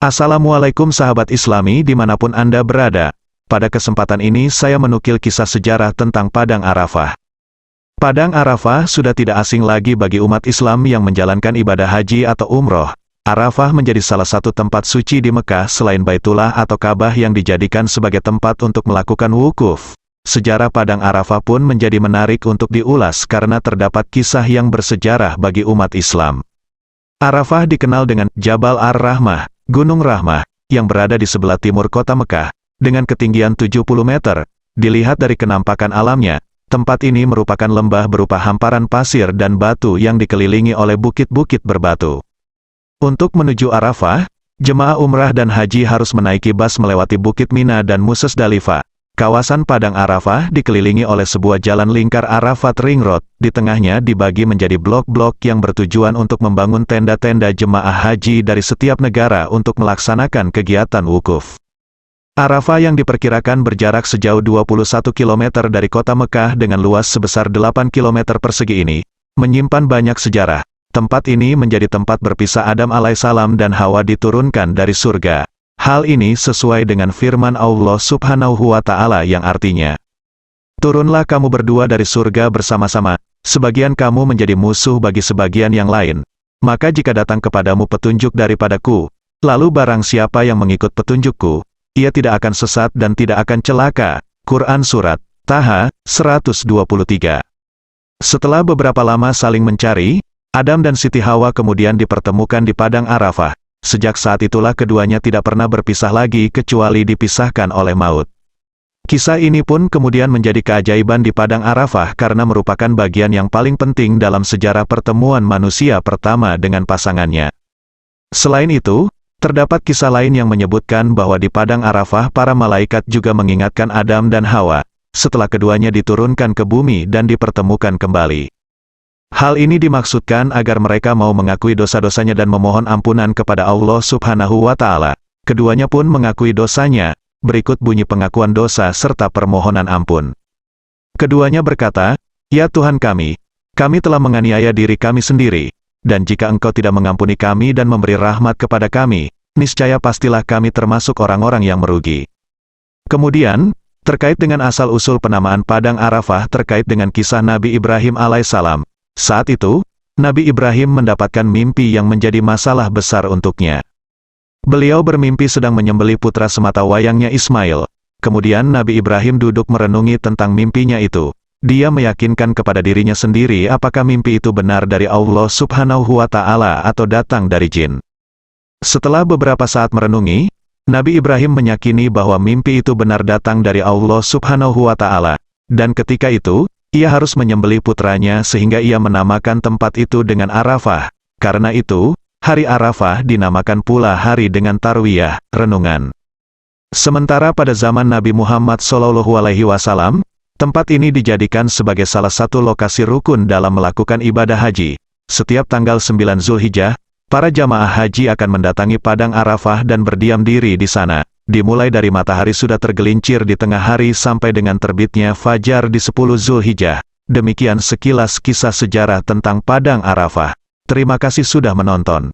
Assalamualaikum sahabat Islami dimanapun Anda berada. Pada kesempatan ini saya menukil kisah sejarah tentang Padang Arafah. Padang Arafah sudah tidak asing lagi bagi umat Islam yang menjalankan ibadah haji atau umroh. Arafah menjadi salah satu tempat suci di Mekah selain Baitullah atau Ka'bah yang dijadikan sebagai tempat untuk melakukan wukuf. Sejarah Padang Arafah pun menjadi menarik untuk diulas karena terdapat kisah yang bersejarah bagi umat Islam. Arafah dikenal dengan Jabal Ar-Rahmah, Gunung Rahmah, yang berada di sebelah timur kota Mekah, dengan ketinggian 70 meter. Dilihat dari kenampakan alamnya, tempat ini merupakan lembah berupa hamparan pasir dan batu yang dikelilingi oleh bukit-bukit berbatu. Untuk menuju Arafah, jemaah umrah dan haji harus menaiki bas melewati Bukit Mina dan Musdalifah. Kawasan Padang Arafah dikelilingi oleh sebuah jalan lingkar Arafat Ring Road, di tengahnya dibagi menjadi blok-blok yang bertujuan untuk membangun tenda-tenda jemaah haji dari setiap negara untuk melaksanakan kegiatan wukuf. Arafah yang diperkirakan berjarak sejauh 21 km dari kota Mekah dengan luas sebesar 8 km persegi ini, menyimpan banyak sejarah. Tempat ini menjadi tempat berpisah Adam alaihissalam dan Hawa diturunkan dari surga. Hal ini sesuai dengan firman Allah Subhanahu wa Ta'ala yang artinya, "Turunlah kamu berdua dari surga bersama-sama, sebagian kamu menjadi musuh bagi sebagian yang lain. Maka jika datang kepadamu petunjuk daripadaku, lalu barang siapa yang mengikut petunjukku, ia tidak akan sesat dan tidak akan celaka." Quran Surat Taha 123. Setelah beberapa lama saling mencari, Adam dan Siti Hawa kemudian dipertemukan di Padang Arafah. Sejak saat itulah keduanya tidak pernah berpisah lagi kecuali dipisahkan oleh maut. Kisah ini pun kemudian menjadi keajaiban di Padang Arafah karena merupakan bagian yang paling penting dalam sejarah pertemuan manusia pertama dengan pasangannya. Selain itu, terdapat kisah lain yang menyebutkan bahwa di Padang Arafah para malaikat juga mengingatkan Adam dan Hawa, setelah keduanya diturunkan ke bumi dan dipertemukan kembali. Hal ini dimaksudkan agar mereka mau mengakui dosa-dosanya dan memohon ampunan kepada Allah Subhanahu wa Ta'ala. Keduanya pun mengakui dosanya. Berikut bunyi pengakuan dosa serta permohonan ampun. Keduanya berkata, "Ya Tuhan kami telah menganiaya diri kami sendiri, dan jika Engkau tidak mengampuni kami dan memberi rahmat kepada kami, niscaya pastilah kami termasuk orang-orang yang merugi." Kemudian, terkait dengan asal-usul penamaan Padang Arafah terkait dengan kisah Nabi Ibrahim alaihissalam. Saat itu, Nabi Ibrahim mendapatkan mimpi yang menjadi masalah besar untuknya. Beliau bermimpi sedang menyembelih putra semata wayangnya Ismail. Kemudian Nabi Ibrahim duduk merenungi tentang mimpinya itu. Dia meyakinkan kepada dirinya sendiri apakah mimpi itu benar dari Allah Subhanahu wa Ta'ala atau datang dari jin. Setelah beberapa saat merenungi, Nabi Ibrahim meyakini bahwa mimpi itu benar datang dari Allah Subhanahu wa Ta'ala. Dan ketika itu, ia harus menyembelih putranya sehingga ia menamakan tempat itu dengan Arafah. Karena itu, hari Arafah dinamakan pula hari dengan tarwiyah, renungan. Sementara pada zaman Nabi Muhammad SAW, tempat ini dijadikan sebagai salah satu lokasi rukun dalam melakukan ibadah haji. Setiap tanggal 9 Zulhijjah, para jamaah haji akan mendatangi Padang Arafah dan berdiam diri di sana. Dimulai dari matahari sudah tergelincir di tengah hari sampai dengan terbitnya fajar di 10 Zulhijjah. Demikian sekilas kisah sejarah tentang Padang Arafah. Terima kasih sudah menonton.